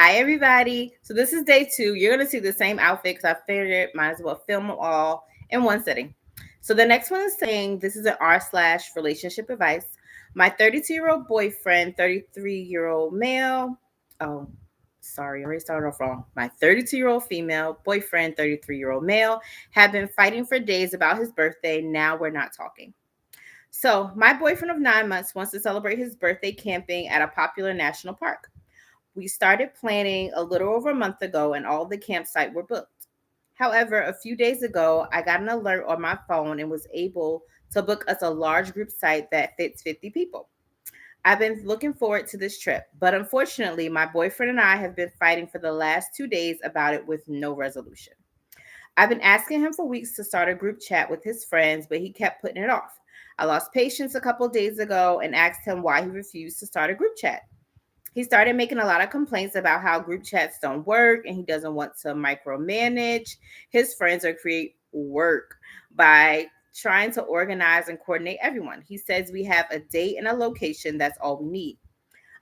Hi, everybody. So this is day 2. You're going to see the same outfit because I figured might as well film them all in one sitting. So the next one is saying this is an r/ relationship advice. My 32-year-old boyfriend, 33-year-old male. Oh, sorry, I already started off wrong. My 32-year-old female boyfriend, 33-year-old male, have been fighting for days about his birthday. Now we're not talking. So my boyfriend of 9 months wants to celebrate his birthday camping at a popular national park. We started planning a little over a month ago and all the campsites were booked. However, a few days ago, I got an alert on my phone and was able to book us a large group site that fits 50 people. I've been looking forward to this trip, but unfortunately, my boyfriend and I have been fighting for the last 2 days about it with no resolution. I've been asking him for weeks to start a group chat with his friends, but he kept putting it off. I lost patience a couple days ago and asked him why he refused to start a group chat. He started making a lot of complaints about how group chats don't work and he doesn't want to micromanage his friends or create work by trying to organize and coordinate everyone. He says we have a date and a location, that's all we need.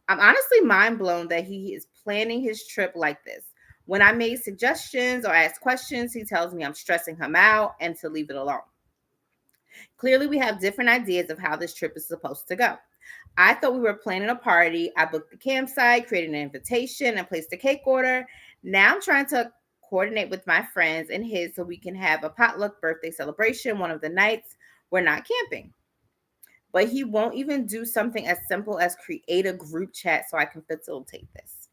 I'm honestly mind blown that he is planning his trip like this. When I made suggestions or asked questions, he tells me I'm stressing him out and to leave it alone. Clearly, we have different ideas of how this trip is supposed to go. I thought we were planning a party. I booked the campsite, created an invitation, and placed a cake order. Now I'm trying to coordinate with my friends and his so we can have a potluck birthday celebration one of the nights we're not camping. But he won't even do something as simple as create a group chat so I can facilitate this.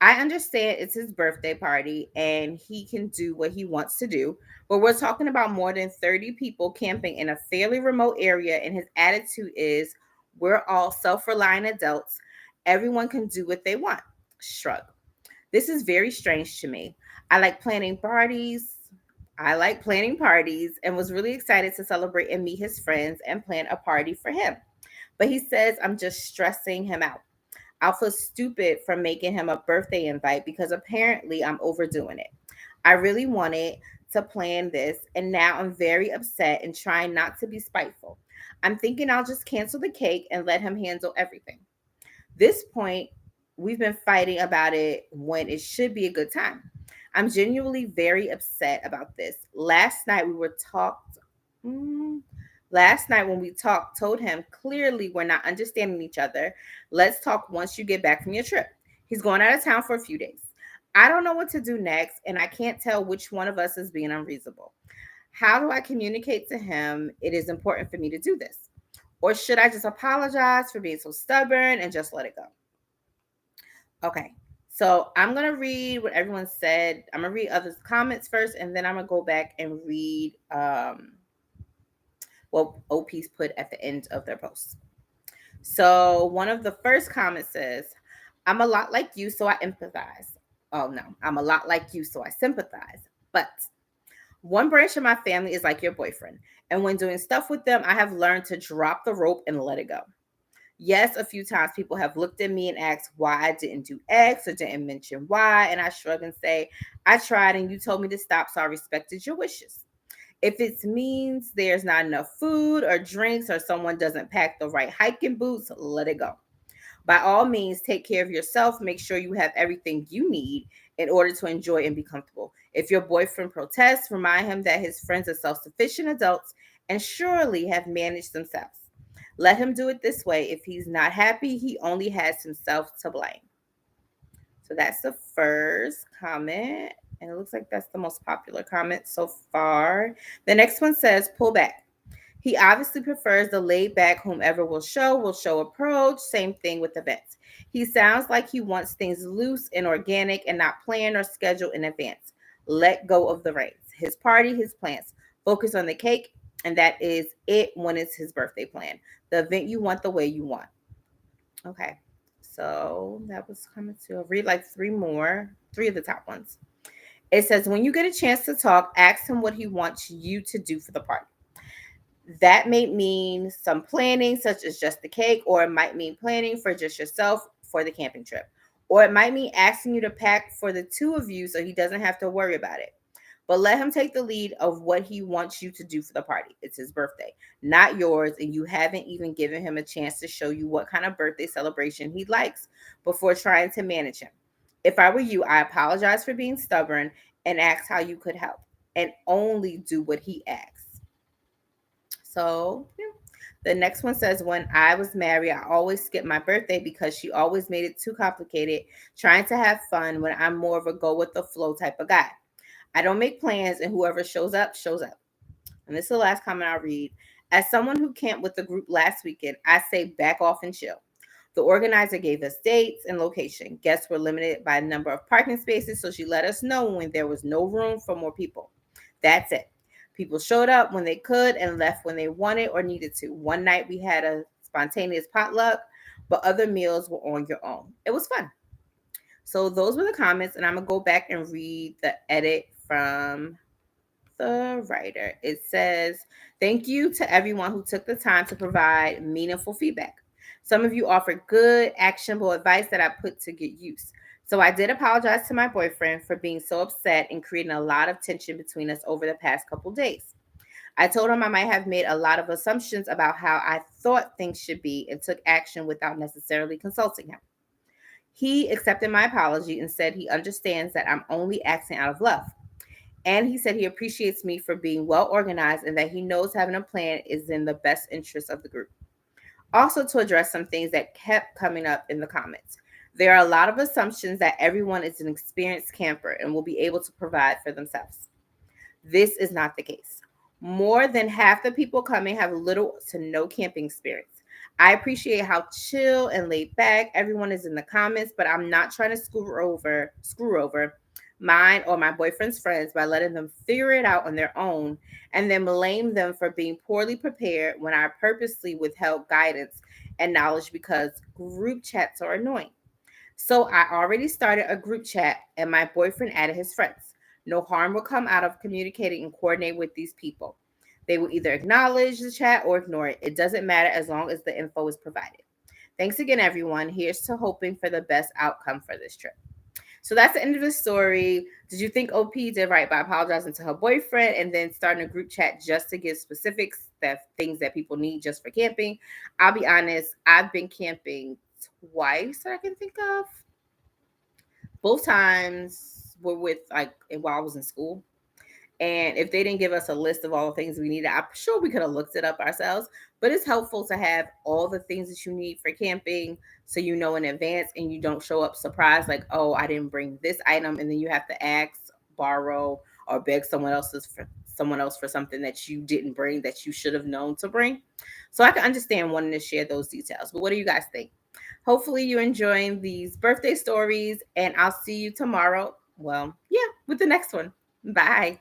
I understand it's his birthday party and he can do what he wants to do, but we're talking about more than 30 people camping in a fairly remote area, and his attitude is we're all self reliant adults. Everyone can do what they want. Shrug. This is very strange to me. I like planning parties. I like planning parties and was really excited to celebrate and meet his friends and plan a party for him. But he says I'm just stressing him out. I'll feel stupid for making him a birthday invite because apparently I'm overdoing it. I really wanted to plan this, and now I'm very upset and trying not to be spiteful. I'm thinking I'll just cancel the cake and let him handle everything. This point, we've been fighting about it when it should be a good time. I'm genuinely very upset about this. Mm, Last night when we talked, told him clearly we're not understanding each other. Let's talk once you get back from your trip. He's going out of town for a few days. I don't know what to do next, and I can't tell which one of us is being unreasonable. How do I communicate to him it is important for me to do this? Or should I just apologize for being so stubborn and just let it go? Okay. So I'm gonna read what everyone said. I'm gonna read others' comments first, and then I'm gonna go back and read what OPs put at the end of their post. So one of the first comments says, I'm a lot like you, so I empathize. Oh no, I'm a lot like you, so I sympathize. But one branch of my family is like your boyfriend. And when doing stuff with them, I have learned to drop the rope and let it go. Yes, a few times people have looked at me and asked why I didn't do X or didn't mention Y. And I shrug and say, I tried and you told me to stop, so I respected your wishes. If it means there's not enough food or drinks or someone doesn't pack the right hiking boots, let it go. By all means, take care of yourself. Make sure you have everything you need in order to enjoy and be comfortable. If your boyfriend protests, remind him that his friends are self sufficient adults and surely have managed themselves. Let him do it this way. If he's not happy, he only has himself to blame. So that's the first comment. And it looks like that's the most popular comment so far. The next one says, pull back. He obviously prefers the laid back, whomever will show approach. Same thing with events. He sounds like he wants things loose and organic and not planned or scheduled in advance. Let go of the reins. His party, his plans. Focus on the cake, and that is it when it's his birthday plan. The event you want the way you want. Okay. So that was coming to. I'll read like three of the top ones. It says, when you get a chance to talk, ask him what he wants you to do for the party. That may mean some planning, such as just the cake, or it might mean planning for just yourself for the camping trip. Or it might mean asking you to pack for the two of you so he doesn't have to worry about it. But let him take the lead of what he wants you to do for the party. It's his birthday, not yours, and you haven't even given him a chance to show you what kind of birthday celebration he likes before trying to manage him. If I were you, I apologize for being stubborn and ask how you could help and only do what he asks. So, yeah. The next one says, when I was married, I always skipped my birthday because she always made it too complicated, trying to have fun when I'm more of a go with the flow type of guy. I don't make plans, and whoever shows up, shows up. And this is the last comment I'll read. As someone who camped with the group last weekend, I say back off and chill. The organizer gave us dates and location. Guests were limited by number of parking spaces, so she let us know when there was no room for more people. That's it. People showed up when they could and left when they wanted or needed to. One night we had a spontaneous potluck, but other meals were on your own. It was fun. So those were the comments, and I'm gonna go back and read the edit from the writer. It says, thank you to everyone who took the time to provide meaningful feedback. Some of you offered good, actionable advice that I put to good use. So I did apologize to my boyfriend for being so upset and creating a lot of tension between us over the past couple days. I told him I might have made a lot of assumptions about how I thought things should be and took action without necessarily consulting him. He accepted my apology and said he understands that I'm only acting out of love. And he said he appreciates me for being well organized and that he knows having a plan is in the best interest of the group. Also, to address some things that kept coming up in the comments. There are a lot of assumptions that everyone is an experienced camper and will be able to provide for themselves. This is not the case. More than half the people coming have little to no camping experience. I appreciate how chill and laid back everyone is in the comments, but I'm not trying to screw over mine or my boyfriend's friends by letting them figure it out on their own and then blame them for being poorly prepared when I purposely withheld guidance and knowledge because group chats are annoying. So I already started a group chat and my boyfriend added his friends. No harm will come out of communicating and coordinating with these people. They will either acknowledge the chat or ignore it. It doesn't matter as long as the info is provided. Thanks again, everyone. Here's to hoping for the best outcome for this trip. So that's the end of the story. Did you think OP did right by apologizing to her boyfriend and then starting a group chat just to give specifics, that things that people need just for camping? I'll be honest, I've been camping twice that I can think of. Both times were with like while I was in school. And if they didn't give us a list of all the things we needed, I'm sure we could have looked it up ourselves. But it's helpful to have all the things that you need for camping so you know in advance and you don't show up surprised like, oh, I didn't bring this item. And then you have to ask, borrow, or beg someone else for something that you didn't bring that you should have known to bring. So I can understand wanting to share those details. But what do you guys think? Hopefully you're enjoying these birthday stories, and I'll see you tomorrow. Well, yeah, with the next one. Bye.